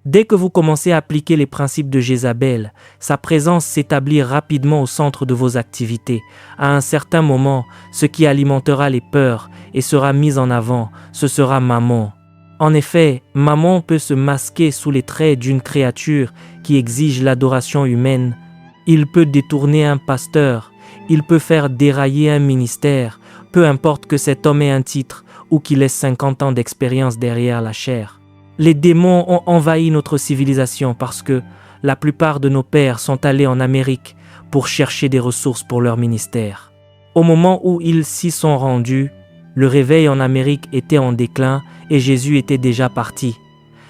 Dès que vous commencez à appliquer les principes de Jézabel, sa présence s'établit rapidement au centre de vos activités. À un certain moment, ce qui alimentera les peurs et sera mis en avant, ce sera Mammon. En effet, Mammon peut se masquer sous les traits d'une créature qui exige l'adoration humaine. Il peut détourner un pasteur, il peut faire dérailler un ministère, peu importe que cet homme ait un titre ou qu'il ait 50 ans d'expérience derrière la chair. Les démons ont envahi notre civilisation parce que la plupart de nos pères sont allés en Amérique pour chercher des ressources pour leur ministère. Au moment où ils s'y sont rendus, le réveil en Amérique était en déclin et Jésus était déjà parti.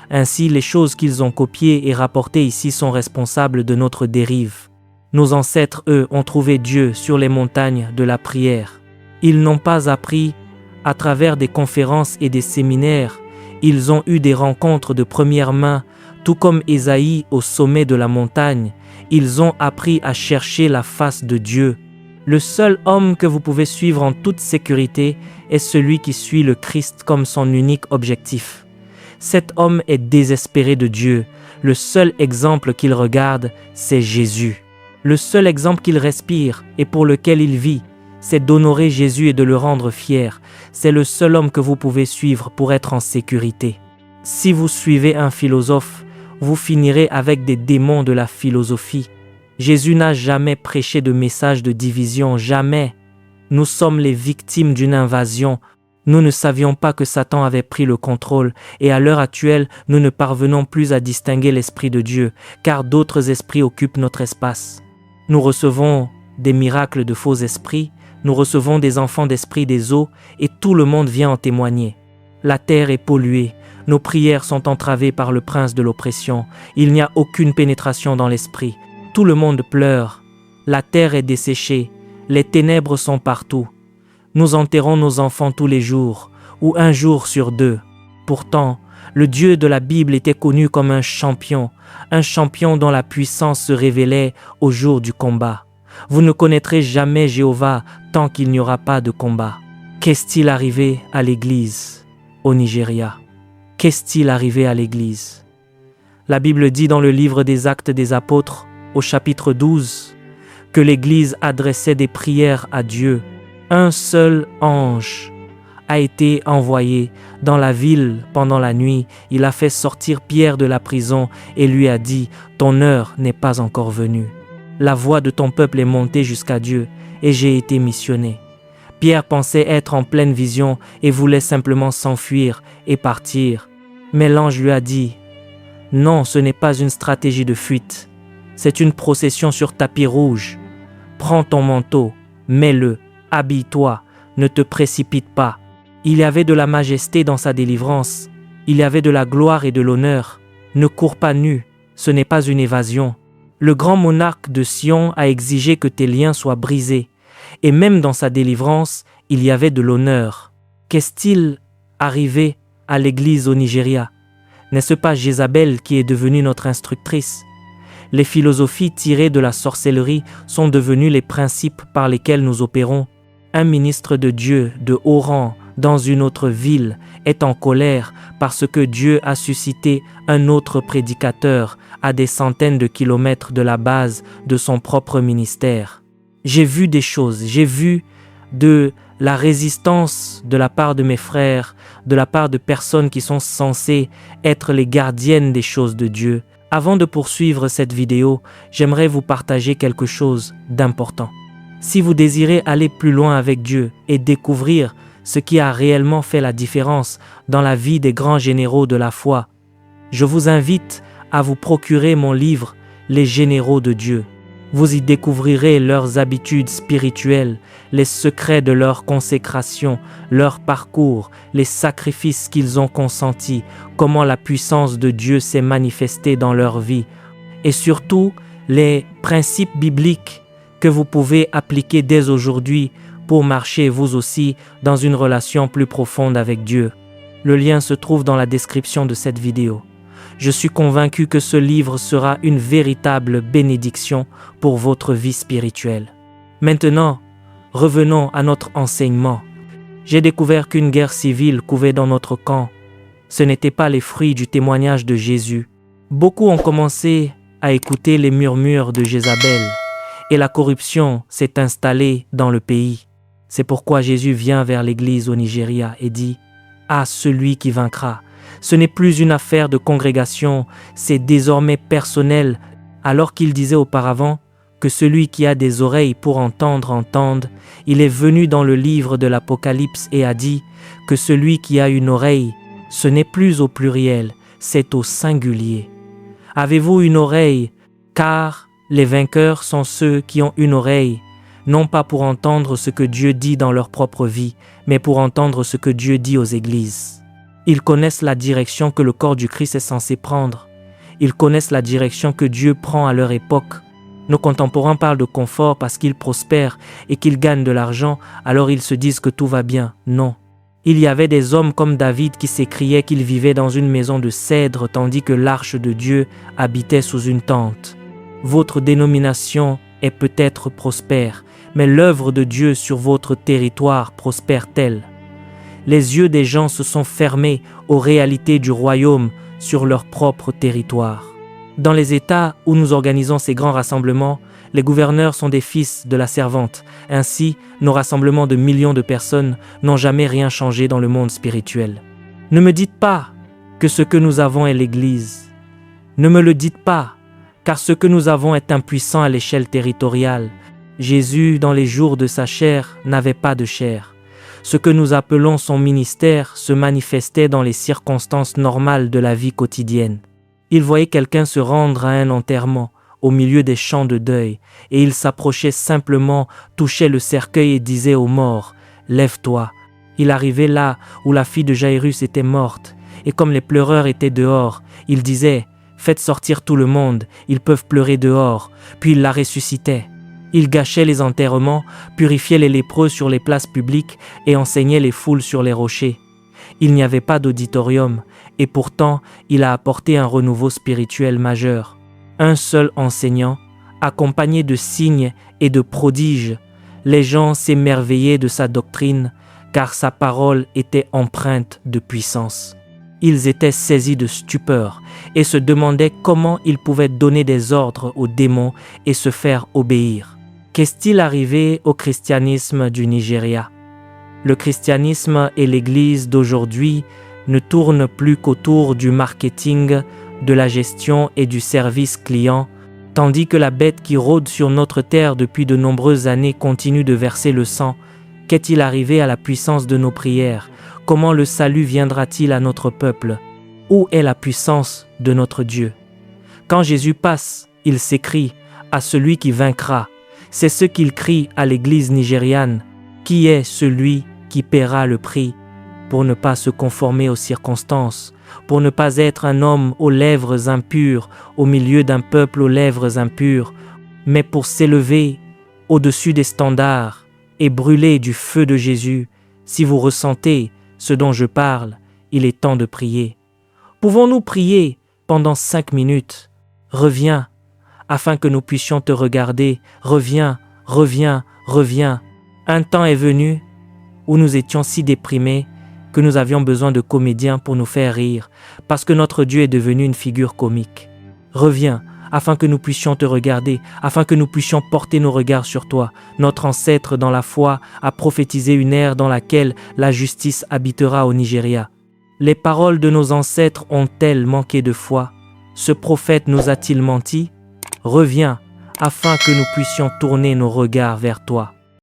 Ainsi, les choses qu'ils ont copiées et rapportées ici sont responsables de notre dérive. Nos ancêtres, eux, ont trouvé Dieu sur les montagnes de la prière. Ils n'ont pas appris à travers des conférences et des séminaires. Ils ont eu des rencontres de première main, tout comme Ésaïe au sommet de la montagne. Ils ont appris à chercher la face de Dieu. Le seul homme que vous pouvez suivre en toute sécurité est celui qui suit le Christ comme son unique objectif. Cet homme est désespéré de Dieu. Le seul exemple qu'il regarde, c'est Jésus. Le seul exemple qu'il respire et pour lequel il vit, c'est d'honorer Jésus et de le rendre fier. C'est le seul homme que vous pouvez suivre pour être en sécurité. Si vous suivez un philosophe, vous finirez avec des démons de la philosophie. Jésus n'a jamais prêché de message de division, jamais. Nous sommes les victimes d'une invasion. Nous ne savions pas que Satan avait pris le contrôle et à l'heure actuelle, nous ne parvenons plus à distinguer l'Esprit de Dieu, car d'autres esprits occupent notre espace. Nous recevons des miracles de faux esprits, nous recevons des enfants d'esprit des eaux et tout le monde vient en témoigner. La terre est polluée, nos prières sont entravées par le prince de l'oppression, il n'y a aucune pénétration dans l'esprit, tout le monde pleure, la terre est desséchée, les ténèbres sont partout. Nous enterrons nos enfants tous les jours, ou un jour sur deux. Pourtant, le Dieu de la Bible était connu comme un champion dont la puissance se révélait au jour du combat. Vous ne connaîtrez jamais Jéhovah tant qu'il n'y aura pas de combat. Qu'est-il arrivé à l'Église au Nigeria? Qu'est-il arrivé à l'Église? La Bible dit dans le livre des Actes des Apôtres, au chapitre 12, que l'Église adressait des prières à Dieu. Un seul ange a été envoyé dans la ville pendant la nuit. Il a fait sortir Pierre de la prison et lui a dit « Ton heure n'est pas encore venue. La voix de ton peuple est montée jusqu'à Dieu et j'ai été missionné. » Pierre pensait être en pleine vision et voulait simplement s'enfuir et partir. Mais l'ange lui a dit « Non, ce n'est pas une stratégie de fuite. C'est une procession sur tapis rouge. Prends ton manteau, mets-le, habille-toi, ne te précipite pas. » Il y avait de la majesté dans sa délivrance. Il y avait de la gloire et de l'honneur. Ne cours pas nu, ce n'est pas une évasion. Le grand monarque de Sion a exigé que tes liens soient brisés. Et même dans sa délivrance, il y avait de l'honneur. Qu'est-il arrivé à l'Église au Nigeria? N'est-ce pas Jézabel qui est devenue notre instructrice? Les philosophies tirées de la sorcellerie sont devenues les principes par lesquels nous opérons. Un ministre de Dieu de haut rang dans une autre ville est en colère parce que Dieu a suscité un autre prédicateur à des centaines de kilomètres de la base de son propre ministère. J'ai vu des choses, j'ai vu de la résistance de la part de mes frères, de la part de personnes qui sont censées être les gardiennes des choses de Dieu. Avant de poursuivre cette vidéo, j'aimerais vous partager quelque chose d'important. Si vous désirez aller plus loin avec Dieu et découvrir ce qui a réellement fait la différence dans la vie des grands généraux de la foi, je vous invite à vous procurer mon livre « Les généraux de Dieu ». Vous y découvrirez leurs habitudes spirituelles, les secrets de leur consécration, leur parcours, les sacrifices qu'ils ont consentis, comment la puissance de Dieu s'est manifestée dans leur vie, et surtout les principes bibliques que vous pouvez appliquer dès aujourd'hui pour marcher vous aussi dans une relation plus profonde avec Dieu. Le lien se trouve dans la description de cette vidéo. Je suis convaincu que ce livre sera une véritable bénédiction pour votre vie spirituelle. Maintenant, revenons à notre enseignement. J'ai découvert qu'une guerre civile couvait dans notre camp. Ce n'était pas les fruits du témoignage de Jésus. Beaucoup ont commencé à écouter les murmures de Jézabel et la corruption s'est installée dans le pays. C'est pourquoi Jésus vient vers l'église au Nigeria et dit « À celui qui vaincra ». Ce n'est plus une affaire de congrégation, c'est désormais personnel, alors qu'il disait auparavant que celui qui a des oreilles pour entendre, entende. Il est venu dans le livre de l'Apocalypse et a dit que celui qui a une oreille, ce n'est plus au pluriel, c'est au singulier. Avez-vous une oreille? Car les vainqueurs sont ceux qui ont une oreille, non pas pour entendre ce que Dieu dit dans leur propre vie, mais pour entendre ce que Dieu dit aux églises. Ils connaissent la direction que le corps du Christ est censé prendre. Ils connaissent la direction que Dieu prend à leur époque. Nos contemporains parlent de confort parce qu'ils prospèrent et qu'ils gagnent de l'argent, alors ils se disent que tout va bien. Non. Il y avait des hommes comme David qui s'écriaient qu'il vivait dans une maison de cèdre tandis que l'arche de Dieu habitait sous une tente. Votre dénomination est peut-être prospère, mais l'œuvre de Dieu sur votre territoire prospère-t-elle? Les yeux des gens se sont fermés aux réalités du royaume sur leur propre territoire. Dans les États où nous organisons ces grands rassemblements, les gouverneurs sont des fils de la servante. Ainsi, nos rassemblements de millions de personnes n'ont jamais rien changé dans le monde spirituel. Ne me dites pas que ce que nous avons est l'Église. Ne me le dites pas, car ce que nous avons est impuissant à l'échelle territoriale. Jésus, dans les jours de sa chair, n'avait pas de chair. Ce que nous appelons son ministère se manifestait dans les circonstances normales de la vie quotidienne. Il voyait quelqu'un se rendre à un enterrement, au milieu des chants de deuil, et il s'approchait simplement, touchait le cercueil et disait aux morts « Lève-toi ». Il arrivait là où la fille de Jairus était morte, et comme les pleureurs étaient dehors, il disait « Faites sortir tout le monde, ils peuvent pleurer dehors », puis il la ressuscitait. Il gâchait les enterrements, purifiait les lépreux sur les places publiques et enseignait les foules sur les rochers. Il n'y avait pas d'auditorium, et pourtant il a apporté un renouveau spirituel majeur. Un seul enseignant, accompagné de signes et de prodiges, les gens s'émerveillaient de sa doctrine, car sa parole était empreinte de puissance. Ils étaient saisis de stupeur et se demandaient comment ils pouvaient donner des ordres aux démons et se faire obéir. Qu'est-il arrivé au christianisme du Nigeria? Le christianisme et l'Église d'aujourd'hui ne tournent plus qu'autour du marketing, de la gestion et du service client, tandis que la bête qui rôde sur notre terre depuis de nombreuses années continue de verser le sang. Qu'est-il arrivé à la puissance de nos prières? Comment le salut viendra-t-il à notre peuple? Où est la puissance de notre Dieu? Quand Jésus passe, il s'écrie à celui qui vaincra. C'est ce qu'il crie à l'église nigériane. Qui est celui qui paiera le prix pour ne pas se conformer aux circonstances, pour ne pas être un homme aux lèvres impures au milieu d'un peuple aux lèvres impures, mais pour s'élever au-dessus des standards et brûler du feu de Jésus? Si vous ressentez ce dont je parle, il est temps de prier. Pouvons-nous prier pendant 5 minutes? Reviens, afin que nous puissions te regarder. Reviens, reviens, reviens. Un temps est venu où nous étions si déprimés que nous avions besoin de comédiens pour nous faire rire, parce que notre Dieu est devenu une figure comique. Reviens, afin que nous puissions te regarder, afin que nous puissions porter nos regards sur toi. Notre ancêtre dans la foi a prophétisé une ère dans laquelle la justice habitera au Nigeria. Les paroles de nos ancêtres ont-elles manqué de foi? Ce prophète nous a-t-il menti? Reviens, afin que nous puissions tourner nos regards vers toi.